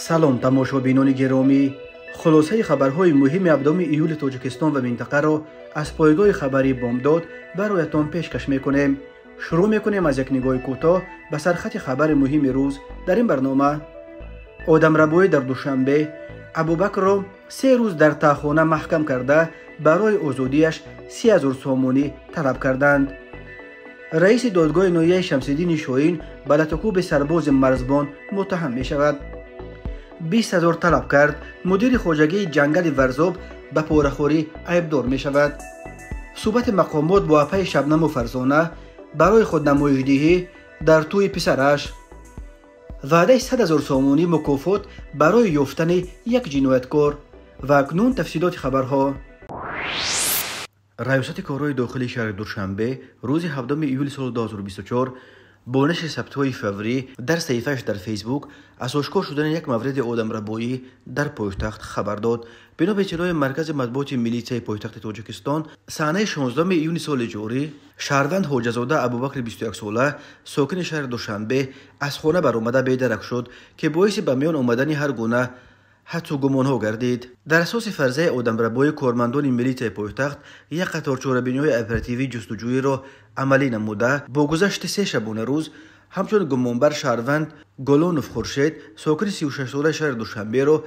سلام تماشابینان گرامی، خلاصه خبرهای مهم 7 ایول تاجیکستان و منطقه را از پایگاه خبری بامداد برایتان پیشکش میکنیم. شروع میکنیم از یک نگاه کوتاه به سرخط خبر مهم روز. در این برنامه آدمربایی در دوشنبه ابوبکر را 3 روز در تاخانه محکم کرده برای آزادیش 30,000 سامانی طلب کردند. رئیس دادگاه ناحیه شمس‌الدین شاهین به لطکوب سرباز مرزبان متهم می شود. 20,000 طلب کرد. مدیر خواجگی جنگل ورزاب به پاره‌خوری عیبدار می شود. صحبت مقامات با اپای شبنم و فرزانه برای خود نمایش‌دهی در توی پسرش. وعده 100,000 سامانی مکافات برای یافتن یک جنایتکار. و اکنون تفصیلات خبرها. ریاست کارهای داخلی شهر دوشنبه روز 7 ایول سال 2024 با نشر ثبت‌های فوری در صفحه‌اش در فیسبوک از آشکار شدن یک مورد آدمربایی در پایتخت خبر داد. بنا به اطلاع مرکز مطبوعات ملیسیای پایتخت تاجیکستان، صحنه 16 ایون سال جاری شهروند حاجزاده ابوبکر 21 ساله ساکن شهر دوشنبه از خانه برآمده بی‌درک شد که باعث به میان آمدن هر گونه حتی گمان‌ها گردید. در اساس فرضیه آدمربایی، کارمندان ملیسیای پایتخت یک قطار چاره‌بینی‌های اپراتیوی جستجویی را عملی نموده با گذشت 3 شبانه روز همچون گمانبر شهروند گلونوف خورشید ساکن 36 ساله شهر دوشنبه را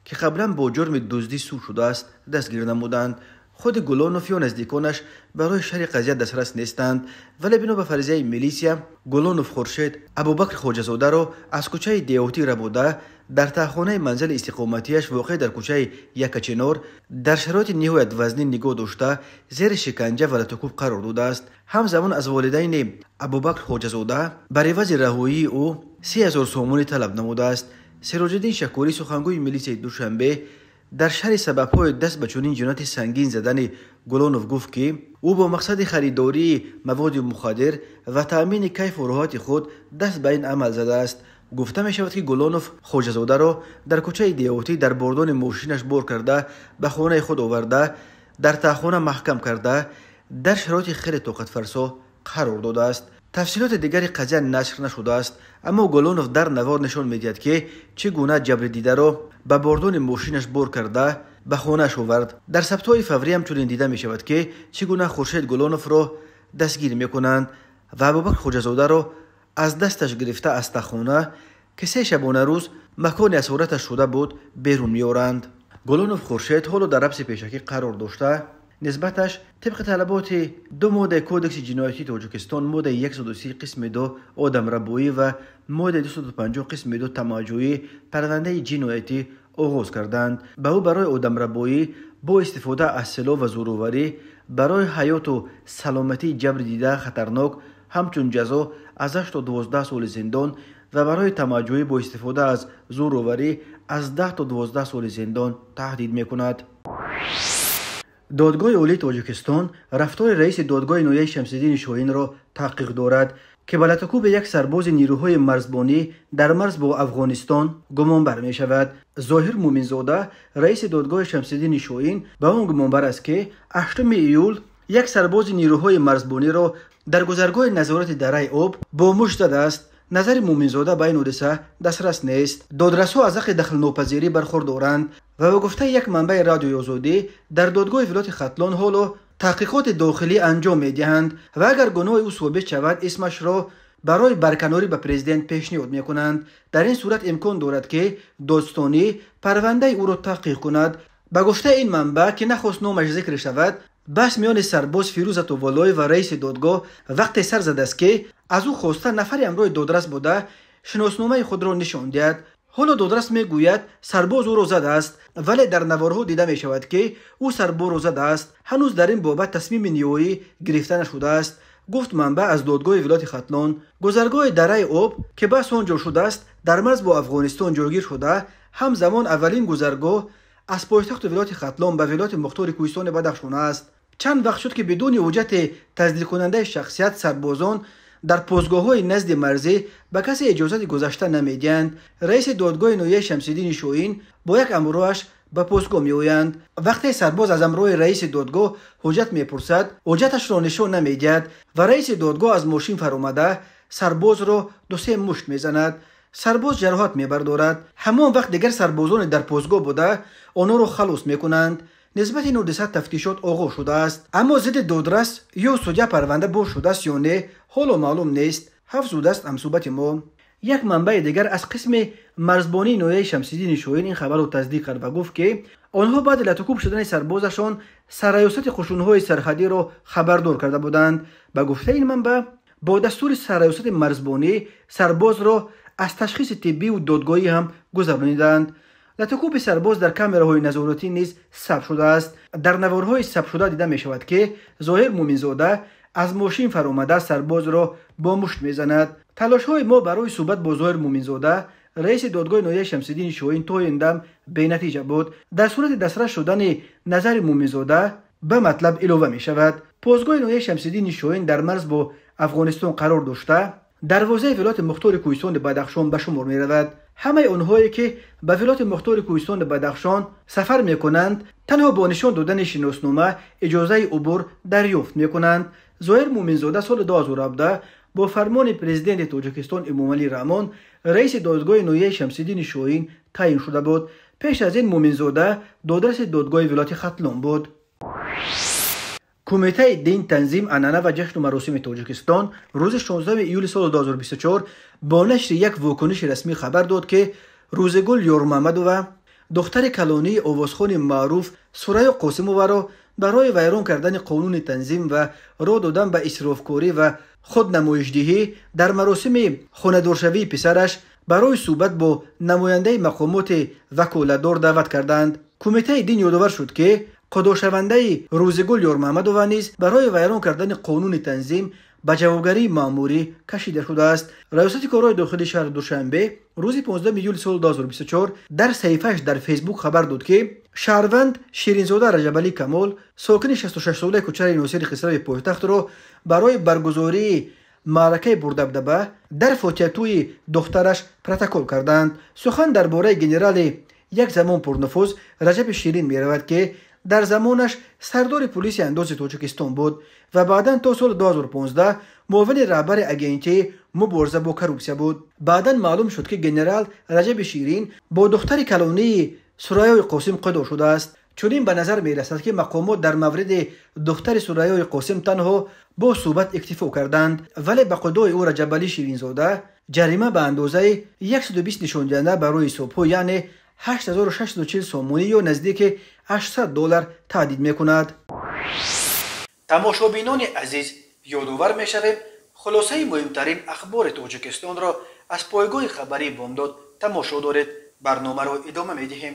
که قبلا با جرم دزدی سو شده است دستگیر نمودند. خود گلونوف یا نزدیکانش برای شرح قضیه دسترس نیستند، ولی بنا به فرضیه میلیسیا گلونوف خورشید ابوبکر خواجه‌زاده را از کوچه دیوتی ربوده در تاخانه منزل استقامتیش واقع در کوچه یکچنار در شرایط نهایت وزنی نگاه داشته زیر شکنجه و لطکوب قرار داده است. همزمان از والدین ابوبکر خواجه‌زاده برای عوض رهایی او 30,000 سامانی طلب نموده است. سراج‌الدین شکوری سخنگوی میلیسیای دوشنبه در شرح سبب‌های دست به چنین جنایت سنگین زدن گلونوف گفت که او با مقصد خریداری مواد مخدر و تأمین کیف و راحت خود دست به این عمل زده است. گفته می شود که گلونوف خواجه‌زاده را در کوچه دیوتی در بردان ماشینش بار کرده به خانه خود آورده در تاخانه محکم کرده در شرایط خیلی طاقت فرسا قرار داده است. تفصیلات دیگری قضیه نشر نشده است، اما گلونوف در نوار نشان می‌دهد که چگونه جبر دیده را به بردان ماشینش بار کرده به خانه‌اش آورد. در ثبت‌های فوری هم چنین دیده می شود که چگونه خورشید گلونوف را دستگیر می‌کنند و ابوبکر خواجه‌زاده را از دستش گرفته از تاخانه که 3 شبانه روز مکان اسارتش شده بود بیرون می‌آورند. گلونوف خورشید حالا در حبس پیشکی قرار داشته. نسبتش طبق طلبات 2 ماده کودکس جنایتی تاجیکستان، ماده 130 قسم 2 آدمربایی و ماده 250 قسم 2 طمع‌جویی پرونده جنایتی آغاز کردند. به او برای آدمربایی با استفاده از سلاح و زورآوری برای حیات و سلامتی جبر دیده خطرناک همچون جزا از 8 تا 12 سال زندان و برای طمع‌جویی با استفاده از زورآوری از 10 تا 12 سال زندان تهدید می‌کند. دادگاه عالی تاجیکستان رفتار رئیس دادگاه ناحیه شمس‌الدین شاهین را تحقیق دارد که به لطکوب یک سرباز نیروهای مرزبانی در مرز با افغانستان گمانبر می شود. ظاهر مومنزاده رئیس دادگاه شمس‌الدین شاهین به آن گمانبر است که 8 ایول یک سرباز نیروهای مرزبانی را در گذرگاه نظارت دره آب با مشت زده است. نظر مومنزاده به این حادثه دسترس نیست. دادرس‌ها از حق دخل ناپذیری برخوردارند و به گفته یک منبع رادیوی آزادی در دادگاه ولایت ختلان حالا تحقیقات داخلی انجام می‌دهند و اگر گناه او ثابت شود اسمش را برای برکناری به پرزیدنت پیشنهاد می‌کنند. در این صورت امکان دارد که دادستانی پرونده او را تحقیق کند. به گفته این منبع که نخواست نامش ذکر شود، بحث میان سرباز فیروز اتوالای و رئیس دادگاه وقتی سر زده است که از او خواسته نفری همراه دادرس بوده شناسنامه خود را نشان دهد. حالا دادرس میگوید سرباز او را زده است، ولی در نوارها دیده می شود که او سرباز را زده است. هنوز در این بابت تصمیم نهایی گرفته نشده است. گفت منبع از دادگاه ولایت ختلان. گذرگاه دره آب که بحث آنجا شده است در مرز با افغانستان جاگیر شده. همزمان اولین گذرگاه از پایتخت ولایت ختلان به ولایت مختار کوهستان بدخشان است. چند وقت شد که بدون حجت تصدیق کننده شخصیت سربازان در پاسگاه‌های نزد مرزی به کسی اجازه گذشته نمیدهند. رئیس دادگاه ناحیه شمس‌الدین شاهین با یک امروش به پاسگاه میآیند. وقتی سرباز از امروی رئیس دادگاه حجت میپرسد، حجتش را نشان نمیدهد و رئیس دادگاه از ماشین فرآمده سرباز را 2-3 مشت میزند. سرباز جراحت میبردارد. همان وقت دیگر سربازان در پوزگاه بوده آنها را خلاص میکنند. نسبت 900 تفتیشات آغاز شده است، اما ضد دادرس یا سوجه پرونده باز شده است یا نه حالا معلوم نیست. افزوده است منصوبت ما. یک منبع دیگر از قسم مرزبانی ناحیه شمس‌الدین شاهین این خبر را تصدیق کرد و گفت که آنها بعد لطوکوب شدن سربازشان سرریاست قشون‌های سرحدی را خبردار کرده بودند. به گفته این منبع با دستور سرریاست مرزبانی سرباز را از تشخیص طبی و دادگاهی هم گذرانیدند. لطوکوب سرباز در کامراهای نظارتی نیز ثبت شده است. در نوارهای ثبت شده دیده می شود که ظاهر مومنزاده از ماشین فرآمده سرباز را با مشت میزند. تلاش های ما برای صحبت با ظاهر مومنزاده رئیس دادگاه ناحیه شمس‌الدین شاهین تا این دم بی نتیجه بود. در صورت دسترس شدن نظر مومنزاده به مطلب علاوه می شود. پوزگاه ناحیه شمس‌الدین شاهین در مرز با افغانستان قرار داشته دروازه ولایت مختار کوهستان بدخشان به شمار می رود. همه آنهایی که به ولایت مختار کوهستان بدخشان سفر می کنند تنها با نشان دادن شناسنامه اجازه عبور دریافت می کنند. ظاهر مومنزاده سال 2017 با فرمان پرزیدنت تاجیکستان امامعلی رحمان رئیس دادگاه ناحیه شمس‌الدین شاهین تعیین شده بود. پیش از این مومنزاده دادرس دادگاه ولایت ختلان بود. کمیته دین تنظیم عنعنه و جشن و مراسم تاجیکستان روز 16 ایول سال 2024 با نشر یک واکنش رسمی خبر داد که روزگل یارمحمدووا دختر کلانی آوازخوان معروف سریا قاسمووا را برای ویران کردن قانون تنظیم و راه دادن به اسرافکاری و خودنمایش‌دهی در مراسم خانه‌دارشوی پسرش برای صحبت با نماینده مقامات وکالتدار دعوت کردند. کمیته دین یادآور شد که قضاشونده روزگل یارمحمدووا نیز برای ویران کردن قانون تنظیم به جوابگری مأموری کشیده شده است. ریاست کارهای داخلی شهر دوشنبه روز 15 ایول سال 2024 در صفحه‌اش در فیسبوک خبر داد که شهروند شیرینزاده رجبعلی کمال ساکن 66 ساله کوچه ناصر خسرو پایتخت را برای برگزاری معرکه بردبدبه در فوتیتوی دخترش پروتکل کردند. سخن درباره گنرال یک زمان پرنفوذ رجب شیرین می رود که در زمانش سردار پلیس انداز تاجیکستان بود و بعدا تا سال 2015 معاون رهبر اگنتی مبارزه با کروپسیا بود. بعدا معلوم شد که گنرال رجب شیرین با دختر کلانی سریا قاسم قضا شده است. چنین به نظر می رسد که مقامات در مورد دختر سریا قاسم تنها با صحبت اکتفا کردند، ولی به قضای او رجبعلی شیرینزاده جریمه به اندازه 120 نشانجنده برای صبح یعنی 8640 سومونی یا نزدیک $800 تهدید میکند. تماشابینان عزیز، یادآور میشویم خلاصه مهمترین اخبار تاجیکستان را از پایگاه خبری بامداد تماشا دارید. برنامه را ادامه میدهیم.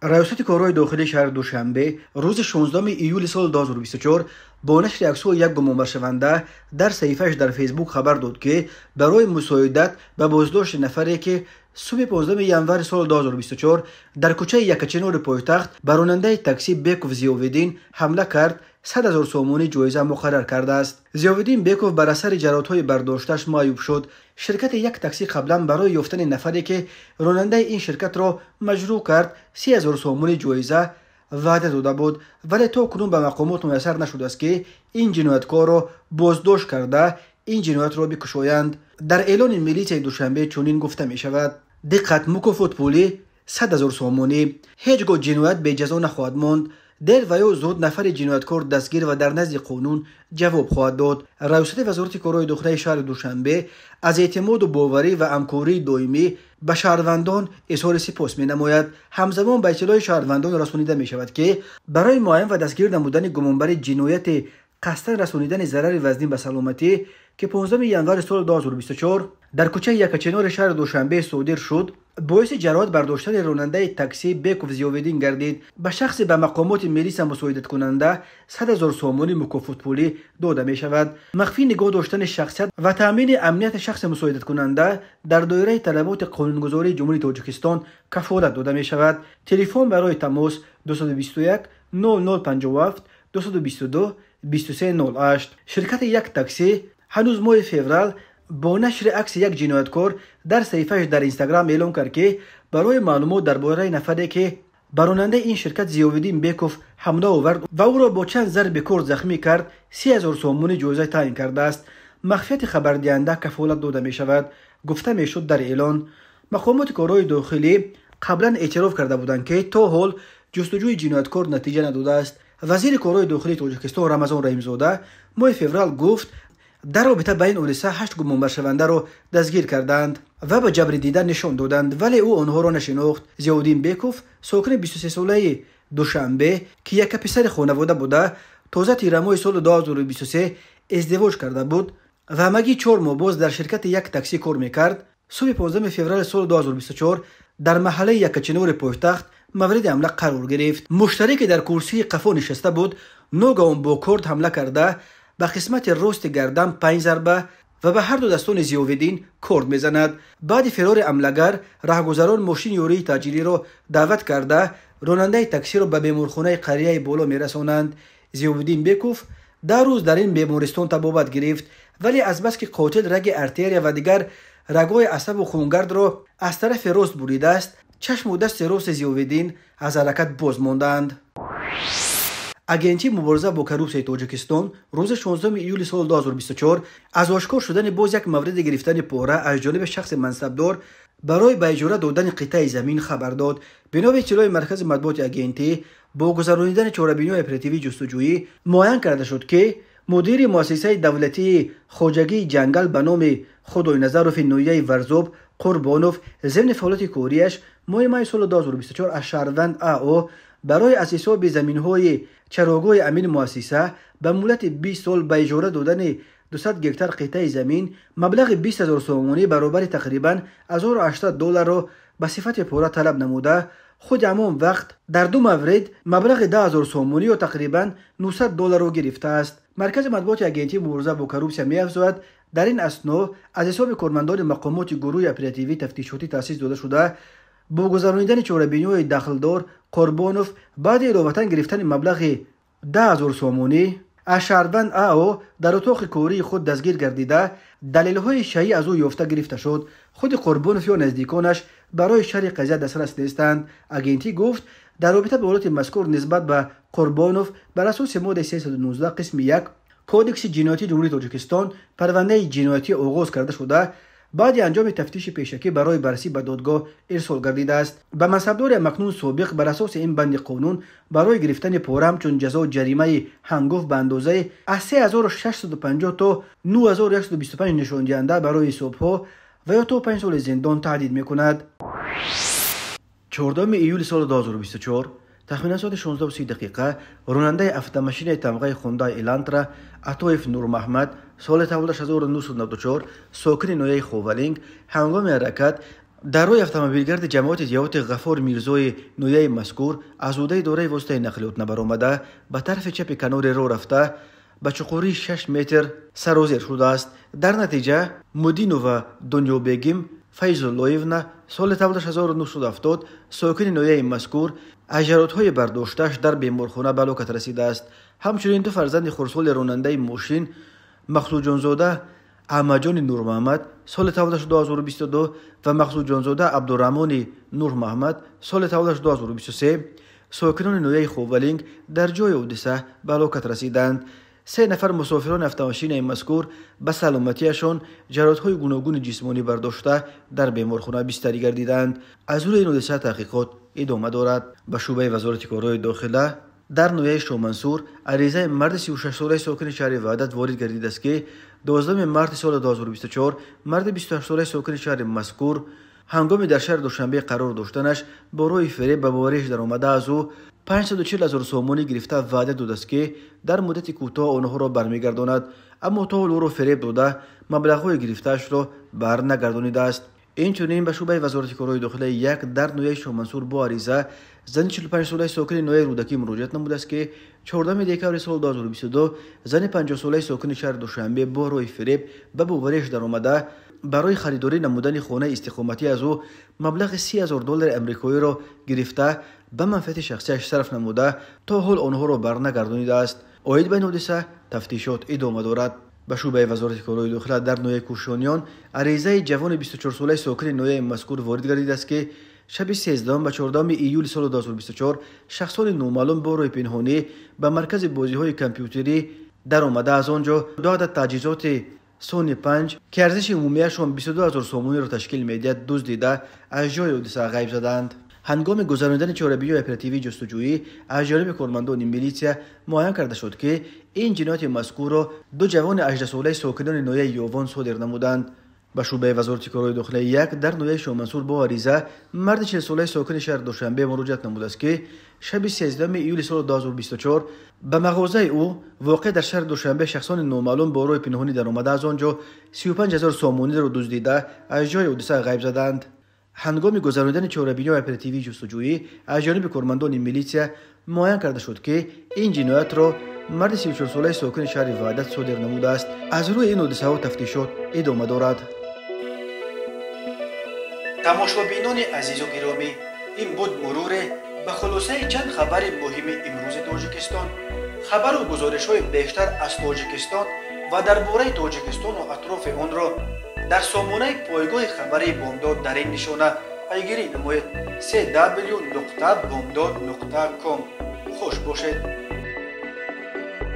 ریاست کارهای داخلی شهر دوشنبه روز 16 ایول سال 2024 با نشر عکس‌های یک گمانبرشونده در صفحه‌اش در فیسبوک خبر داد که برای مساعدت به بازداشت نفری که صبح 15 ینور سال 2024 در کوچه یکچنار پایتخت به راننده تاکسی بیکوف زیاویدین حمله کرد 100,000 سومونی جایزه مقرر کرده است. زیاویدین بیکوف بر اثر جراحت‌های برداشتش معیوب شد. شرکت یک تاکسی قبلا برای یافتن نفری که راننده این شرکت را مجروح کرد 30,000 سومونی جایزه وعده داده بود، ولی تا کنون به مقامات میسر نشده است که این جنایتکار را بازداشت کرده این جنایت را بکشایند. در اعلان میلیس دوشنبه چنین گفته می شود: دقت، مکافات پولی 100,000 سومونی، هیچگاه جنایت به جزا نخواهد ماند. دیر و یا زود نفر جنایتکار دستگیر و در نزد قانون جواب خواهد داد. ریاست وزارت کارهای داخلی شهر دوشنبه از اعتماد و باوری و همکاری دائمی به شهروندان اظهار سپاس می نماید. همزمان به اطلاع شهروندان رسانیده می شود که برای معاین و دستگیر نمودن گمانبر جنایت قصدا رسانیدن ضرر وزنی به سلامتی که 15 ینور سال 2024 در کوچه یکچنار شهر دوشنبه صادر شد باعث جراحت برداشتن راننده تاکسی بیکوف زیاویدین گردید. به شخص به مقامات میلیس مساعدت کننده 100,000 سومونی مکافات پولی داده می شود. مخفی نگاه داشتن شخصیت و تامین امنیت شخص مساعدت کننده در دایره طلبات قانونگذاری جمهوری تاجیکستان کفالت داده می شود. تلفن برای تماس 221 0057 222 2308. شرکت یک تاکسی هنوز ماه فوریه با نشر عکس یک جنایتکار در صفحه‌اش در اینستاگرام اعلام کرد که برای معلومات درباره نفری که براننده این شرکت زیاویدین بیکوف حمله آورد و او را با چند ضرب کار زخمی کرد 30,000 سومونی جایزه تعیین کرده است. مخفیت خبردهنده کفالت داده می شود. گفته می شد در اعلان مقامات کارهای داخلی قبلا اعتراف کرده بودند که تا حال جستجوی جنایتکار نتیجه نداده است. وزیر کارهای داخلی تاجیکستان رمضان رحیمزاده ماه فوریه گفت در رابطه بین اون 8 گمانبر شونده را دستگیر کردند و به جبر دیدن نشان دادند، ولی او آنها را نشناخت. ضیاءالدین بیکوف ساکن 23 ساله دوشنبه که یک پسر خانواده بوده تازه تیر ماه سال 2023 ازدواج کرده بود و مگی 4 ماه باز در شرکت یک تاکسی کار میکرد. صبح 15 فوریه سال 2024 در محله یکچنور پایتخت مورد حمله قرار گرفت. مشتری که در کرسی قفا نشسته بود ناگهان با کورد حمله کرده به قسمت راست گردن 5 ضربه و به هر دو دستان ضیاءالدین کورد میزند. بعد فرار حمله‌گر راهگذران ماشین یوری تاجری را دعوت کرده راننده تاکسی را به بیمارخانه قریه بالا میرسانند. ضیاءالدین بیکوف 2 روز در این بیمارستان طبابت گرفت، ولی از بس که قاتل رگ ارتریا و دیگر رگ‌های عصب و خونگرد را از طرف راست بریده است، چشم و دست راست ضیاءالدین از حرکت باز ماندند. اگنتی مبارزه با کروپسیون تاجیکستان روز 16 ایول سال 2024 از آشکار شدن باز یک مورد گرفتن پاره از جانب شخص منصبدار برای به اجاره دادن قطعه زمین خبر داد. بنا به اطلاع مرکز مطبوعات اگنتی، با گذراندن چهاربینی اپراتیوی جستجویی معین کرده شد که مدیر مؤسسه دولتی خواجگی جنگل به نام خدای نظروف نویه ورزوب قربانوف ضمن فعالیت کاریش ماه سال 2024 از شهروند آو برای از حساب زمین‌های چراگاه امین مؤسسه به مدت 20 سال به اجاره دادن 200 گکتار قطعه زمین مبلغ 20,000 سومانی برابر تقریبا $1,080 را به صفت پوره طلب نموده، خود همان وقت در 2 مورد مبلغ 10,000 سومانی و تقریبا $900 را گرفته است. مرکز مطبوعات اگنتی مبارزه با کروپسیون می‌افزاید در این اثنا از حساب کارمندان مقامات گروه اپراتیوی تفتیشاتی تأسیس داده شده با گذراندن چهاربینی دخلدار قربانوف بعد اضافتا گرفتن مبلغ 10,000 سومانی از شهروند آو در اتاق کاری خود دستگیر گردیده دلیل‌های شایع از او یافته گرفته شد. خود قربانوف یا نزدیکانش برای شرح قضیه دسترس نیستند. اگنتی گفت در رابطه با حالت مذکور نسبت به قربانوف بر اساس ماده 319 قسم 1 کودکس جنایتی جمهوری تاجیکستان پرونده جنایتی آغاز کرده شده بعد انجام تفتیش پیشکی برای بررسی به دادگاه ارسال گردیده است. به منصبدار مکنون سابق بر اساس این بند قانون برای گرفتن پاره همچون جزا جریمه هنگفت به اندازه از 3,650 تا 9,125 نشان دهنده برای حساب‌ها و یا تا 5 سال زندان تهدید می‌کند. 14 ایول سال 2024 تخمیناً ساعت 16:30 راننده اتومبیل تمغه خوندای الانترا عطایف نور محمد سال تولد 1994 ساکن نویه خوولینگ هنگام حرکت در روی اتومبیلگرد جماعت ضیاءت غفار میرزای نویه مذکور از عهده اداره واسطه نقلیات نبرآمده به طرف چپ کنار راه رفته به چقوری 6 متر سر و زیر شده است. در نتیجه مدینو و دنیا بیگم فیض‌الله‌ایونا سال تولد 1970 ساکن نویه مذکور اجرات‌های برداشتش در بیمارخانه به هلاکت رسیده است. همچنین 2 فرزند خردسال راننده ماشین مقصود جانزاده احمد جان نور محمد سال تولدش 2022 و مقصود جانزاده عبدالرحمن نور محمد سال تولدش 2023 ساکنان نویه خوولینگ در جای حادثه به هلاکت رسیدند. 3 نفر مسافران اتومبیل مذکور به سلامتیشان جراحت‌های گوناگون جسمانی برداشته در بیمارخانه بستری گردیدند. از روی این حادثه تحقیقات ادامه دارد. به شعبه وزارت کارهای داخله در نویه شامنصور عریضه مرد 36 ساله ساکن شهر وحدت وارد گردیده است که 12 مارس سال 2024 مرد 28 ساله ساکن شهر مذکور هنگامی در شهر دوشنبه قرار داشتنش با روی فریب به باوریش در آمده از او 540,000 سومانی گرفته وعده داده است که در مدت کوتاه آنها را برمیگرداند، اما تا حال او را فریب داده مبلغ‌های گرفته‌اش را بر نگردانیده است. اینچنین به شعبه وزارت کارهای داخله یک در نویه شامنصور با عریضه زن 45 ساله ساکن نویه رودکی مراجعت نموده است که 14 دکتر سال 2022 زن 50 ساله ساکن شهر دوشنبه با روی فریب به باوریش در آمده برای خریداری نمودن خانه استقامتی از او مبلغ $30,000 امریکایی را گرفته به منفعت شخصیش صرف نموده تا حال آنها را برنگردانیده است. عاید به این حادثه تفتیشات ادامه دارد. به شعبه وزارت کارهای داخله در نویه کوشانیان عریضه جوان 24 ساله ساکن نویه مذکور وارد گردیده است که شب 13 و 14 ایول سال 2024 شخصان نامعلوم با روی پنهانی به مرکز بازی‌های کامپیوتری در آمده از آنجا 2 عدد تجهیزات سونی 5 که ارزش عمومیشان 22,000 سومونی را تشکیل می‌دهد دزدیده از جای حادثه غیب زدند. هنگام گذراندن چاره‌جویی اپراتیوی جستجویی از جانب کارمندان میلیسیا معاین کرده شد که این جنایت مذکور را دو جوان 18 ساله ساکنان ناحیه یووان صادر نمودند. به شعبه وزارت کارهای داخلی یک در ناحیه شاه منصور با عریضه مرد 40 ساله ساکن شهر دوشنبه مراجعت نموده است که شب 13 ایول سال 2024 به مغازه او واقع در شهر دوشنبه شخصان نامعلوم با راه پنهانی در آمده از آنجا 35,000 سومونی را دزدیده از جای حادثه غیب زدند. هنگام گذراندن چاره‌بینی اپراتیوی جستجویی از جانب کارمندان میلیسیا معاین کرده شد که این جنایت را مرد 34 ساله ساکن شهر وحدت صادر نموده است. از روی این حادثه ها تفتیشات ادامه دارد. تماشابینان عزیز و گرامی، این بود مرور به خلاصه چند خبر مهم امروز تاجیکستان. خبر و گزارش های بیشتر از تاجیکستان و درباره تاجیکستان و اطراف آن را در سامانه پایگاه خبری بامداد در این نشانه پیگیری نمایید: www.bomdad.com. خوش باشید.